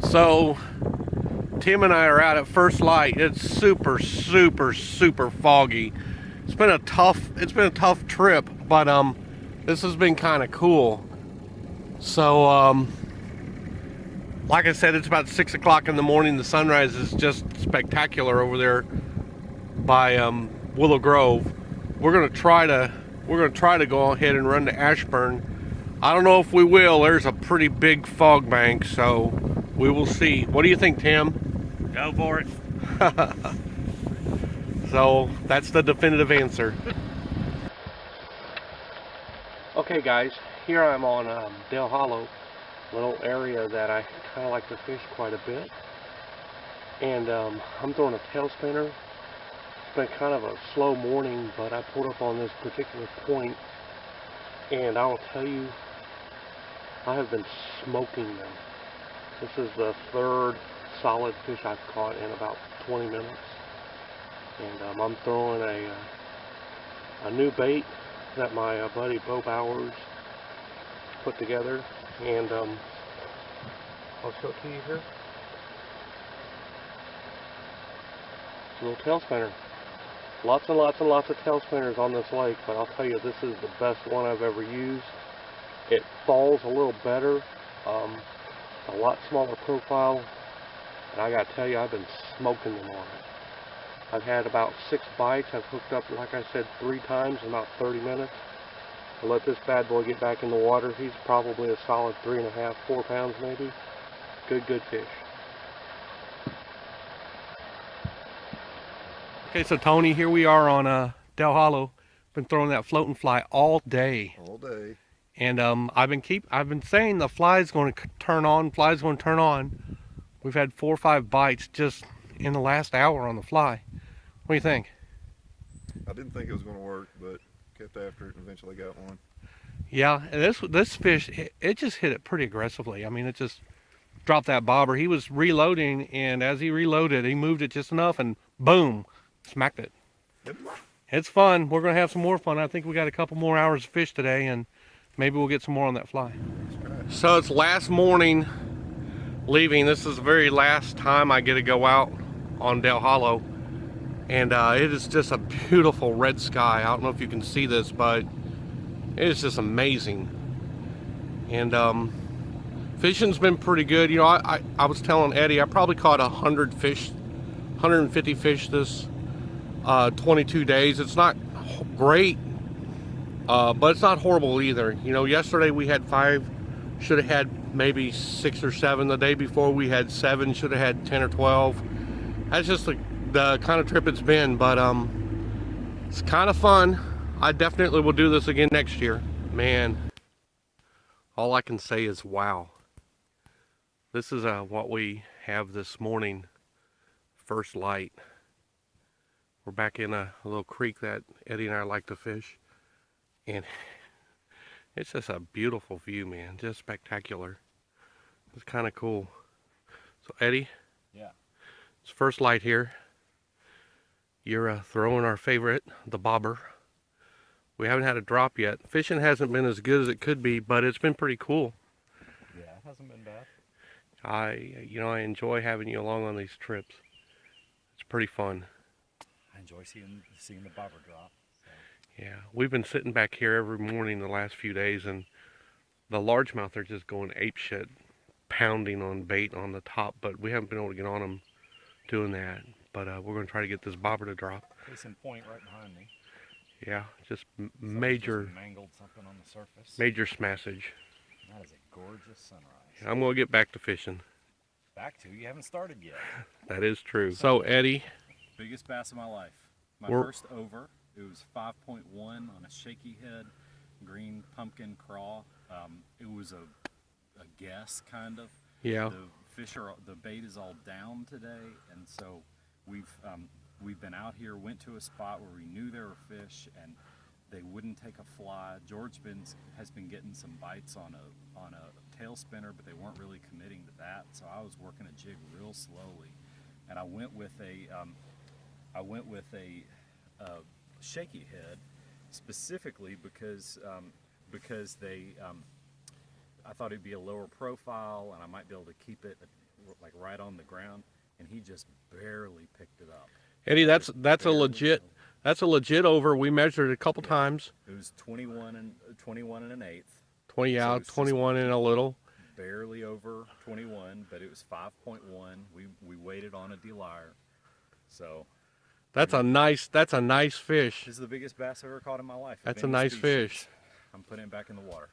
So Tim and I are out at first light. It's super, super, super foggy. It's been a tough trip, but this has been kind of cool. So like I said, it's about 6 o'clock in the morning. The sunrise is just spectacular over there by Willow Grove. We're gonna try to go ahead and run to Ashburn. I don't know if we will. There's a pretty big fog bank, so we will see. What do you think, Tim? Go for it. So that's the definitive answer. Okay, guys, here I'm on Dale Hollow, little area that I kind of like to fish quite a bit. And I'm throwing a tail spinner. It's been kind of a slow morning, but I pulled up on this particular point, and I will tell you, I have been smoking them. This is the third solid fish I've caught in about 20 minutes. And I'm throwing a new bait that my buddy Bo Bowers put together, and I'll show it to you here. It's a little tail spinner. Lots and lots and lots of tail spinners on this lake, but I'll tell you, this is the best one I've ever used. It falls a little better, a lot smaller profile, and I gotta tell you, I've been smoking them on it. I've had about 6 bites. I've hooked up, like I said, 3 times in about 30 minutes. I'll let this bad boy get back in the water. He's probably a solid 3.5, 4 pounds maybe. Good fish. Okay, so Tony, here we are on Del Hollow. Been throwing that floating fly all day. All day. And I've been saying the fly's going to turn on. Fly's going to turn on. We've had 4 or 5 bites just in the last hour on the fly. What do you think? I didn't think it was going to work, but kept after it and eventually got one. Yeah, this fish, it just hit it pretty aggressively. I mean, it just dropped that bobber. He was reloading, and as he reloaded, he moved it just enough, and boom, smacked it. Yep. It's fun. We're going to have some more fun. I think we got a couple more hours of fish today, and maybe we'll get some more on that fly. So it's last morning leaving. This is the very last time I get to go out on Del Hollow. And it is just a beautiful red sky. I don't know if you can see this, but it is just amazing. And fishing's been pretty good. You know, I was telling Eddie, I probably caught 100 fish, 150 fish this 22 days. It's not great, but it's not horrible either. You know, yesterday we had 5, should have had maybe 6 or 7. The day before we had 7, should have had 10 or 12. That's just the kind of trip it's been, but it's kind of fun. I definitely will do this again next year. Man, all I can say is wow. This is what we have this morning, first light. We're back in a little creek that Eddie and I like to fish, and it's just a beautiful view, man. Just spectacular. It's kind of cool. So Eddie, Yeah. it's first light here. You're throwing our favorite, the bobber. We haven't had a drop yet. Fishing hasn't been as good as it could be, but it's been pretty cool. Yeah, it hasn't been bad. I enjoy having you along on these trips. It's pretty fun. I enjoy seeing the bobber drop. So. Yeah, we've been sitting back here every morning the last few days, and the largemouth are just going ape shit, pounding on bait on the top, but we haven't been able to get on them doing that. But we're going to try to get this bobber to drop. Case in point, right behind me. Yeah, just Major just mangled something on the surface. Major smashage. That is a gorgeous sunrise. I'm going to get back to fishing. Back to? You haven't started yet. That is true. So Eddie, Biggest bass of my life. My first over. It was 5.1 on a shaky head, green pumpkin craw. It was a guess, kind of. yeah, The bait is all down today, and so we've been out here, went to a spot where we knew there were fish, and they wouldn't take a fly. George has been getting some bites on a tail spinner, but they weren't really committing to that. So I was working a jig real slowly, and I went with a shaky head, specifically because I thought it'd be a lower profile, and I might be able to keep it like right on the ground, and he just barely picked it up. Eddie, that's a legit over. We measured it a couple times. It was 21 and an eighth. 20 So out, it's just 21 and a little. Barely over 21, but it was 5.1. We waited on a D-lyre. So That's a nice fish. this is the biggest bass I've ever caught in my life. of That's a any nice species. fish. I'm putting it back in the water.